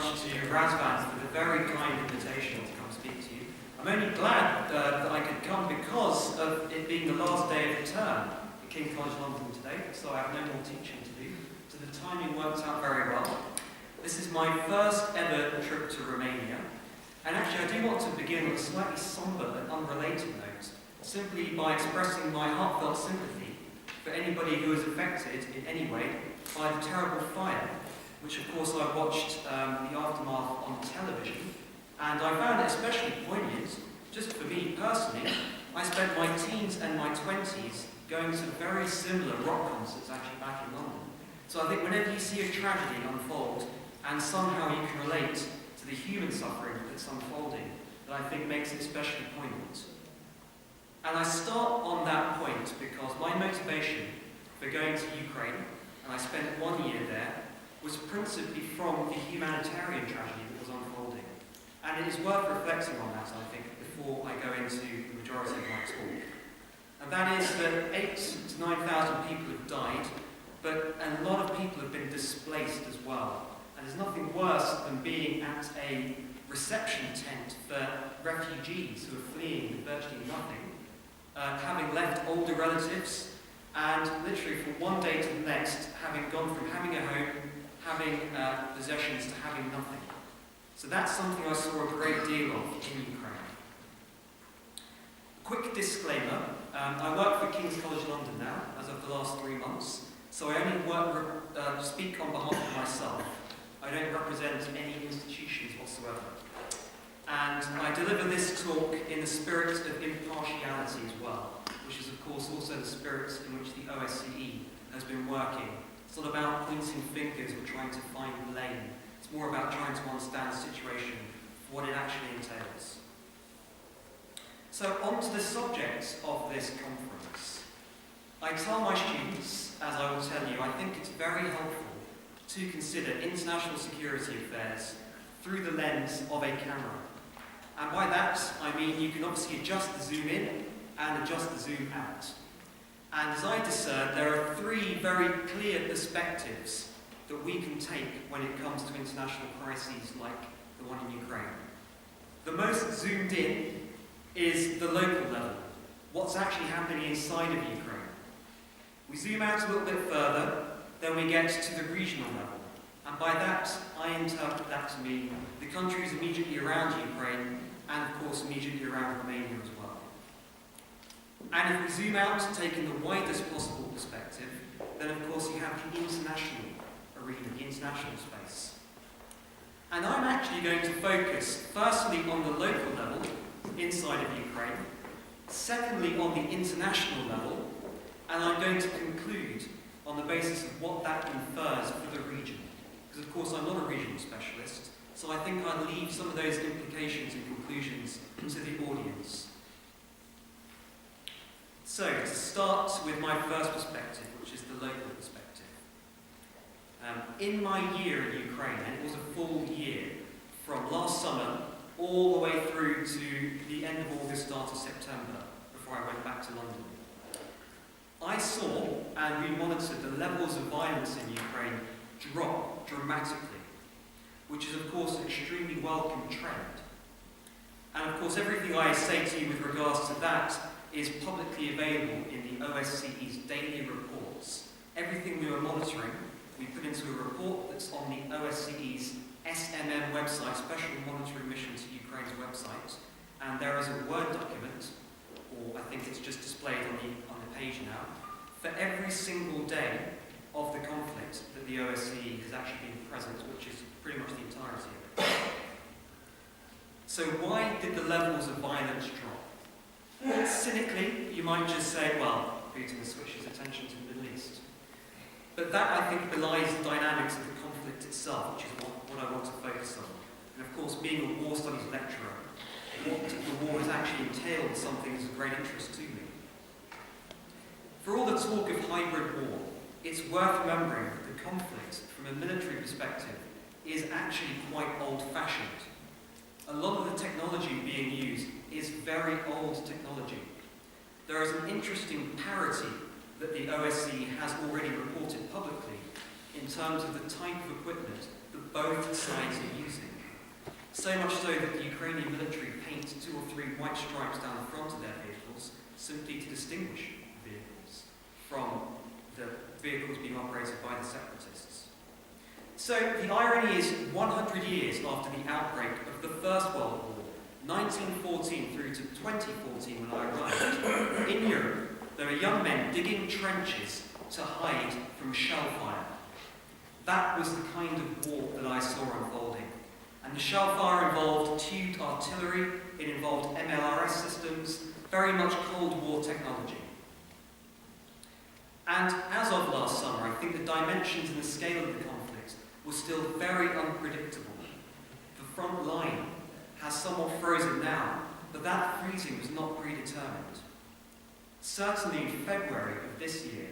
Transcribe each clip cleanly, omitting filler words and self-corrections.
much to Răzvan for the very kind invitation to come speak to you. I'm only glad that I could come because of it being the last day of the term at King's College London today, so I have no more teaching to do. So the timing works out very well. This is my first ever trip to Romania, and actually I do want to begin with a slightly somber and unrelated note, simply by expressing my heartfelt sympathy for anybody who is affected in any way by the terrible fire, which of course I watched the aftermath on television, and I found it especially poignant. Just for me personally, I spent my teens and my 20s going to very similar rock concerts actually back in London. So I think whenever you see a tragedy unfold, and somehow you can relate to the human suffering that's unfolding, that I think makes it especially poignant. And I start on that point because my motivation for going to Ukraine, and I spent 1 year there, was principally from the humanitarian tragedy that was unfolding. And it is worth reflecting on that, I think, before I go into the majority of my talk. And that is that 8,000 to 9,000 people have died, but a lot of people have been displaced as well. And there's nothing worse than being at a reception tent for refugees who are fleeing with virtually nothing, having left older relatives, and literally from one day to the next, having gone from having a home, having possessions, to having nothing. So that's something I saw a great deal of in Ukraine. Quick disclaimer, I work for King's College London now, as of the last 3 months, so I only speak on behalf of myself. I don't represent any institutions whatsoever. And I deliver this talk in the spirit of impartiality as well, which is of course also the spirit in which the OSCE has been working. It's not about pointing fingers or trying to find blame. It's more about trying to understand the situation, what it actually entails. So on to the subject of this conference. I tell my students, as I will tell you, I think it's very helpful to consider international security affairs through the lens of a camera. And by that, I mean you can obviously adjust the zoom in and adjust the zoom out. And as I discern, there are 3 very clear perspectives that we can take when it comes to international crises like the one in Ukraine. The most zoomed in is the local level, what's actually happening inside of Ukraine. We zoom out a little bit further, then we get to the regional level. And by that, I interpret that to mean the countries immediately around Ukraine, and of course immediately around Romania as well. And if we zoom out, taking the widest possible perspective, then of course you have the international arena, the international space. And I'm actually going to focus firstly on the local level, inside of Ukraine, secondly on the international level, and I'm going to conclude on the basis of what that infers for the region. Because of course I'm not a regional specialist, so I think I'll leave some of those implications and conclusions to the audience. So, to start with my first perspective, which is the local perspective. In my year in Ukraine, and it was a full year, from last summer all the way through to the end of August, start of September, before I went back to London, I saw and we monitored the levels of violence in Ukraine drop dramatically, which is of course an extremely welcome trend. And of course everything I say to you with regards to that is publicly available in the OSCE's daily reports. Everything we were monitoring, we put into a report that's on the OSCE's SMM website, Special Monitoring Mission to Ukraine's website, and there is a Word document, or I think it's just displayed on the page now, for every single day of the conflict that the OSCE has actually been present, which is pretty much the entirety of it. So why did the levels of violence drop? Cynically, you might just say, well, Putin has switched his attention to the Middle East. But that, I think, belies the dynamics of the conflict itself, which is what I want to focus on. And of course, being a war studies lecturer, what the war has actually entailed is something that's of great interest to me. For all the talk of hybrid war, it's worth remembering that the conflict, from a military perspective, is actually quite old-fashioned. A lot of the technology being used is very old technology. There is an interesting parity that the OSCE has already reported publicly in terms of the type of equipment that both sides are using. So much so that the Ukrainian military paint 2 or 3 white stripes down the front of their vehicles simply to distinguish vehicles from the vehicles being operated by the separatists. So the irony is 100 years after the outbreak of the First World War, 1914 through to 2014 when I arrived, in Europe there are young men digging trenches to hide from shell fire. That was the kind of war that I saw unfolding. And the shell fire involved tubed artillery, it involved MLRS systems, very much Cold War technology. And as of last summer, I think the dimensions and the scale of the conflict were still very unpredictable. The front line has somewhat frozen now, but that freezing was not predetermined. Certainly in February of this year,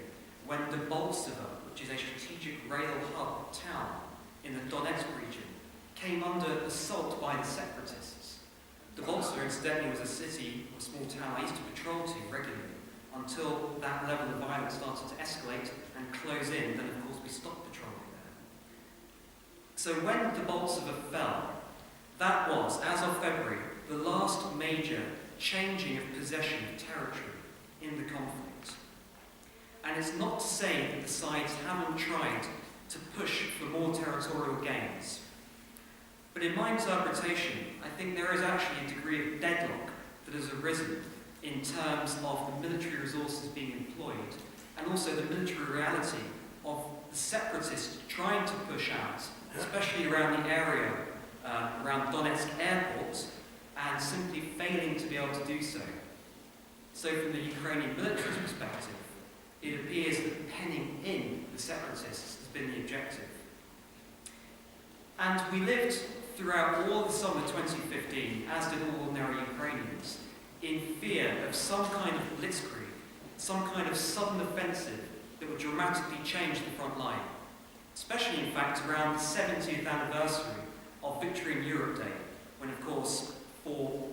when Debaltseve, which is a strategic rail hub town in the Donetsk region, came under assault by the separatists. Debaltseve, incidentally, was a city or small town I used to patrol to regularly until that level of violence started to escalate and close in. Then, of course, we stopped patrolling there. So when Debaltseve fell, that was, as of February, the last major changing of possession of territory in the conflict. And it's not to say that the sides haven't tried to push for more territorial gains. But in my interpretation, I think there is actually a degree of deadlock that has arisen in terms of the military resources being employed and also the military reality of the separatists trying to push out, especially around the area around Donetsk airport, and simply failing to be able to do so. So from the Ukrainian military's perspective, it appears that penning in the separatists has been the objective. And we lived throughout all the summer 2015, as did all ordinary Ukrainians, in fear of some kind of blitzkrieg, some kind of sudden offensive that would dramatically change the front line. Especially, in fact, around the 70th anniversary of Victory in Europe Day, when, of course, for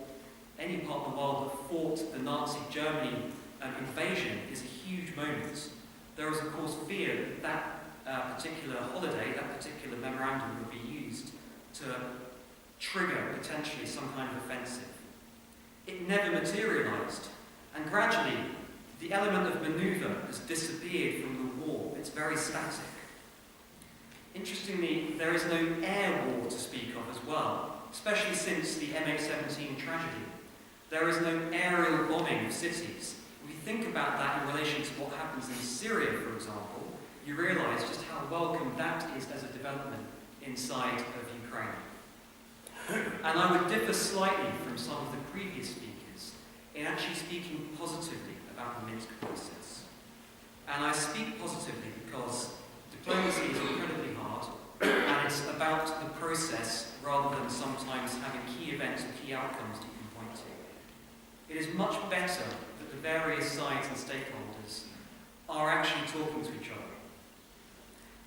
any part of the world that fought the Nazi Germany invasion is a huge moment. There was, of course, fear that that particular holiday, that particular memorandum would be used to trigger potentially some kind of offensive. It never materialized, and gradually the element of maneuver has disappeared from the war. It's very static. Interestingly, there is no air war to speak of as well, especially since the MH17 tragedy. There is no aerial bombing of cities. If you think about that in relation to what happens in Syria, for example, you realise just how welcome that is as a development inside of Ukraine. And I would differ slightly from some of the previous speakers in actually speaking positively about the Minsk process. And I speak positively because diplomacy is incredibly hard, and it's about the process rather than sometimes having key events and key outcomes that you can point to. It is much better that the various sides and stakeholders are actually talking to each other.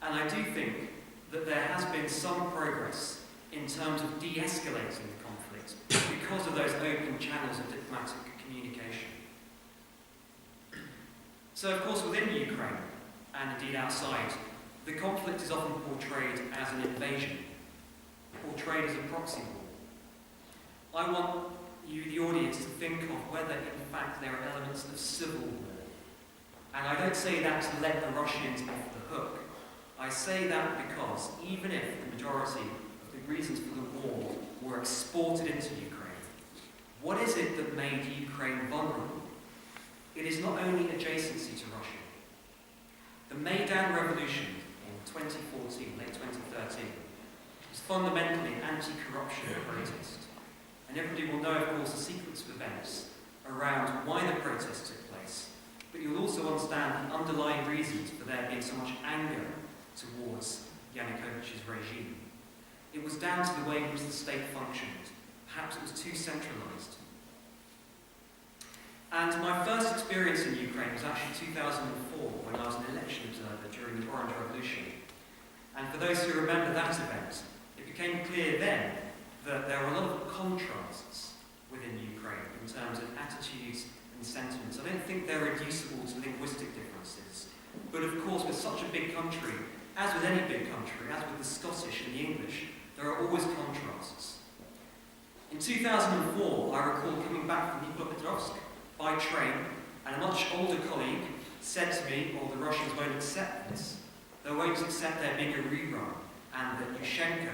And I do think that there has been some progress in terms of de-escalating the conflict because of those open channels of diplomatic communication. So, of course, within Ukraine, and indeed outside, the conflict is often portrayed as an invasion, portrayed as a proxy war. I want you, the audience, to think of whether, in fact, there are elements of civil war. And I don't say that to let the Russians off the hook. I say that because even if the majority of the reasons for the war were exported into Ukraine, what is it that made Ukraine vulnerable? It is not only adjacency to Russia. The Maidan Revolution in 2014, late 2013, was fundamentally an anti-corruption protest. And everybody will know, of course, the sequence of events around why the protest took place. But you'll also understand the underlying reasons for there being so much anger towards Yanukovych's regime. It was down to the way in which the state functioned. Perhaps it was too centralized. And my first experience in Ukraine was actually 2004, when I was an election observer during the Orange Revolution. And for those who remember that event, it became clear then that there were a lot of contrasts within Ukraine in terms of attitudes and sentiments. I don't think they're reducible to linguistic differences. But of course, with such a big country, as with any big country, as with the Scottish and the English, there are always contrasts. In 2004, I recall coming back from Dnipropetrovsk by train, and a much older colleague said to me, "Oh, the Russians won't accept this. They won't accept there being a rerun, and that Yushchenko,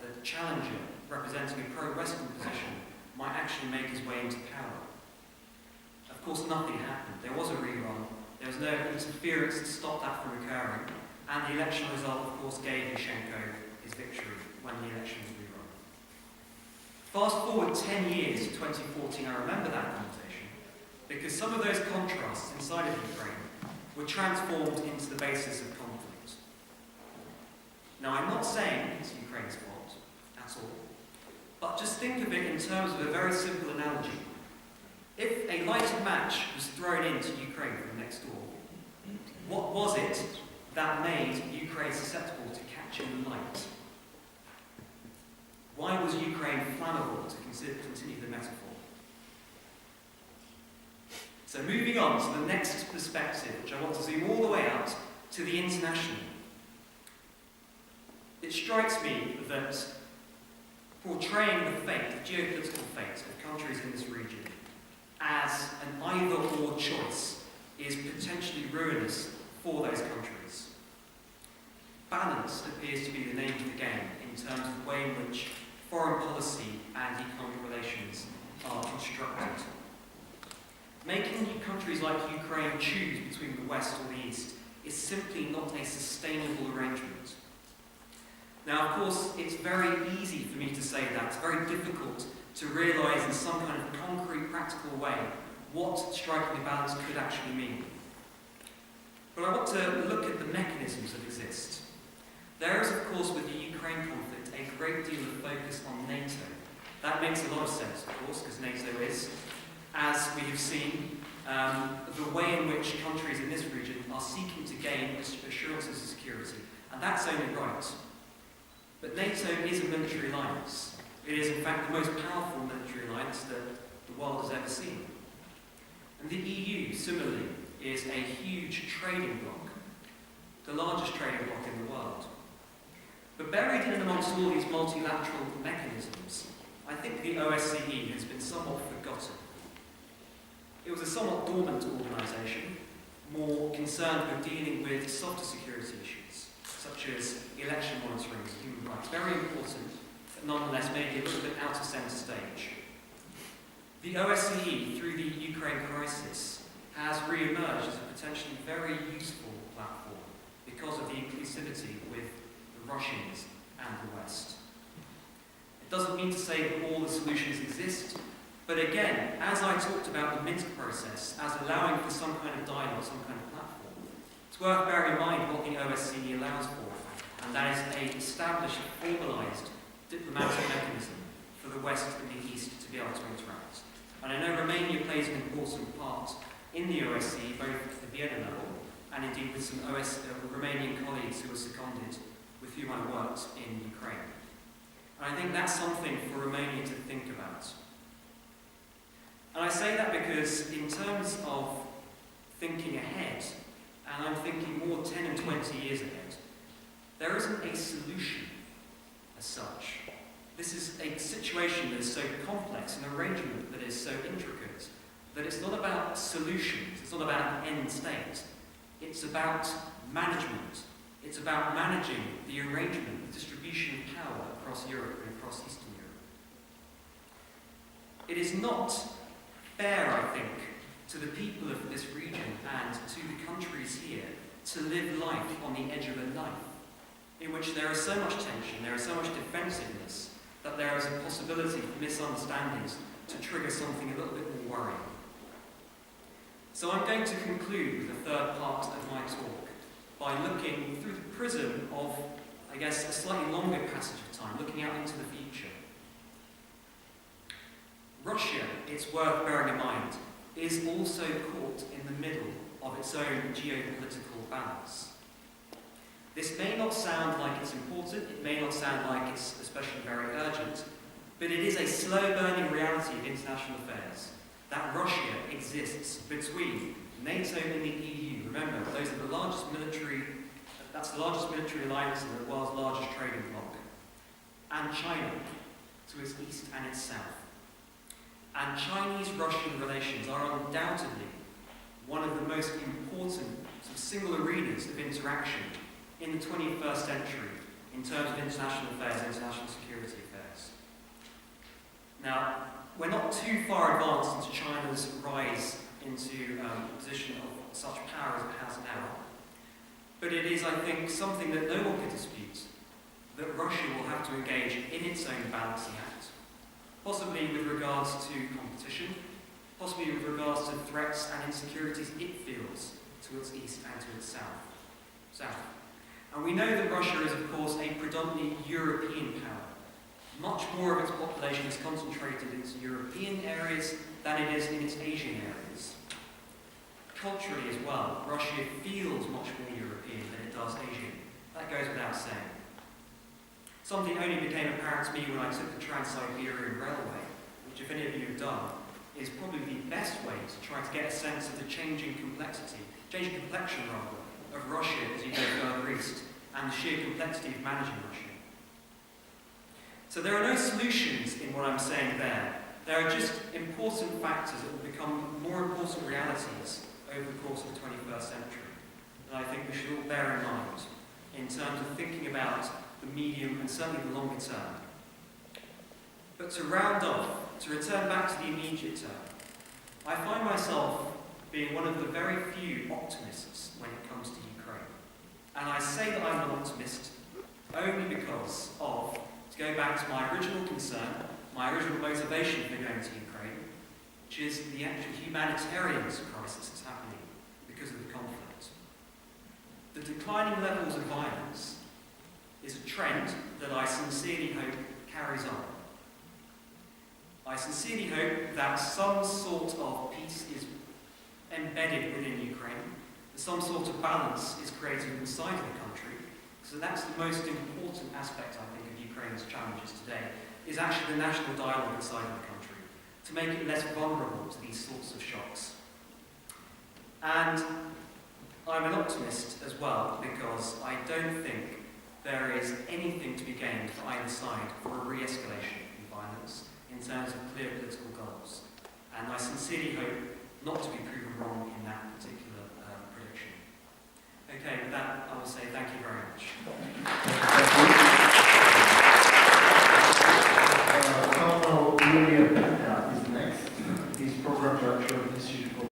the challenger representing a pro-Western position, might actually make his way into power." Of course, nothing happened. There was a rerun. There was no interference to stop that from occurring, and the election result, of course, gave Yushchenko his victory when the election was rerun. Fast forward 10 years to 2014, I remember that conversation, because some of those contrasts inside of Ukraine were transformed into the basis of conflict. Now, I'm not saying it's Ukraine's fault at all, but just think of it in terms of a very simple analogy. If a lighted match was thrown into Ukraine from next door, what was it that made Ukraine susceptible to catching light? Why was Ukraine flammable, to continue the metaphor? So moving on to the next perspective, which I want to zoom all the way out to the international. It strikes me that portraying the fate, the geopolitical fate of countries in this region as an either-or choice is potentially ruinous for those countries. Balance appears to be the name of the game in terms of the way in which foreign policy and economic relations are constructed. Making countries like Ukraine choose between the West or the East is simply not a sustainable arrangement. Now, of course, it's very easy for me to say that. It's very difficult to realise in some kind of concrete, practical way what striking a balance could actually mean. But I want to look at the mechanisms that exist. There is, of course, with the Ukraine conflict, a great deal of focus on NATO. That makes a lot of sense, of course, because NATO is, as we have seen, the way in which countries in this region are seeking to gain assurances of security. And that's only right. But NATO is a military alliance. It is, in fact, the most powerful military alliance that the world has ever seen. And the EU, similarly, is a huge trading bloc, the largest trading bloc in the world. But buried in amongst all these multilateral mechanisms, I think the OSCE has been somewhat forgotten. It was a somewhat dormant organisation, more concerned with dealing with softer security issues, such as election monitoring and human rights. Very important, but nonetheless maybe a little bit out of centre stage. The OSCE, through the Ukraine crisis, has re-emerged as a potentially very useful platform because of the inclusivity with the Russians and the West. It doesn't mean to say that all the solutions exist, but again, as I talked about the Minsk process as allowing for some kind of dialogue, some kind of platform, it's worth bearing in mind what the OSCE allows for, and that is an established, formalised diplomatic mechanism for the West and the East to be able to interact. And I know Romania plays an important part in the OSCE, both at the Vienna level and indeed with some Romanian colleagues who were seconded with whom I worked in Ukraine. And I think that's something for Romania to think about. And I say that because in terms of thinking ahead, and I'm thinking more 10 and 20 years ahead, there isn't a solution as such. This is a situation that is so complex, an arrangement that is so intricate, that it's not about solutions, it's not about an end state. It's about management. It's about managing the arrangement, the distribution of power across Europe and across Eastern Europe. It is not fair, I think, to the people of this region and to the countries here to live life on the edge of a knife, in which there is so much tension, there is so much defensiveness, that there is a possibility for misunderstandings to trigger something a little bit more worrying. So I'm going to conclude with the third part of my talk by looking through the prism of, I guess, a slightly longer passage of time, looking out into the future. Russia, it's worth bearing in mind, is also caught in the middle of its own geopolitical balance. This may not sound like it's important, it may not sound like it's especially very urgent, but it is a slow-burning reality of international affairs that Russia exists between NATO and the EU. Remember, those are the largest military, that's the largest military alliance and the world's largest trading bloc, and China. to its east and its south. And Chinese-Russian relations are undoubtedly one of the most important single arenas of interaction in the 21st century in terms of international affairs, international security affairs. Now, we're not too far advanced into China's rise into a position of such power as it has now, but it is, I think, something that no one can dispute, that Russia will have to engage in its own balancing act, possibly with regards to competition, possibly with regards to threats and insecurities it feels to its east and to its south. And we know that Russia is, of course, a predominantly European power. Much more of its population is concentrated in its European areas than it is in its Asian areas. Culturally as well, Russia feels much more European than it does Asian. That goes without saying. Something only became apparent to me when I took the Trans-Siberian Railway, which, if any of you have done, is probably the best way to try to get a sense of the changing complexion of Russia as you go further east, and the sheer complexity of managing Russia. So there are no solutions in what I'm saying there. There are just important factors that will become more important realities over the course of the 21st century that I think we should all bear in mind in terms of thinking about the medium and certainly the longer term. But to round off, to return back to the immediate term, I find myself being one of the very few optimists when it comes to Ukraine. And I say that I'm an optimist only because of, to go back to my original concern, my original motivation for going to Ukraine, which is the actual humanitarian crisis that's happening because of the conflict. The declining levels of violence is a trend that I sincerely hope carries on. I sincerely hope that some sort of peace is embedded within Ukraine, that some sort of balance is created inside of the country, because that's the most important aspect, I think, of Ukraine's challenges today, is actually the national dialogue inside of the country, to make it less vulnerable to these sorts of shocks. And I'm an optimist as well, because I don't think there is anything to be gained for either side for a re-escalation in violence in terms of clear political goals. And I sincerely hope not to be proven wrong in that particular prediction. Okay, with that, I will say thank you very much. Domnul Iulian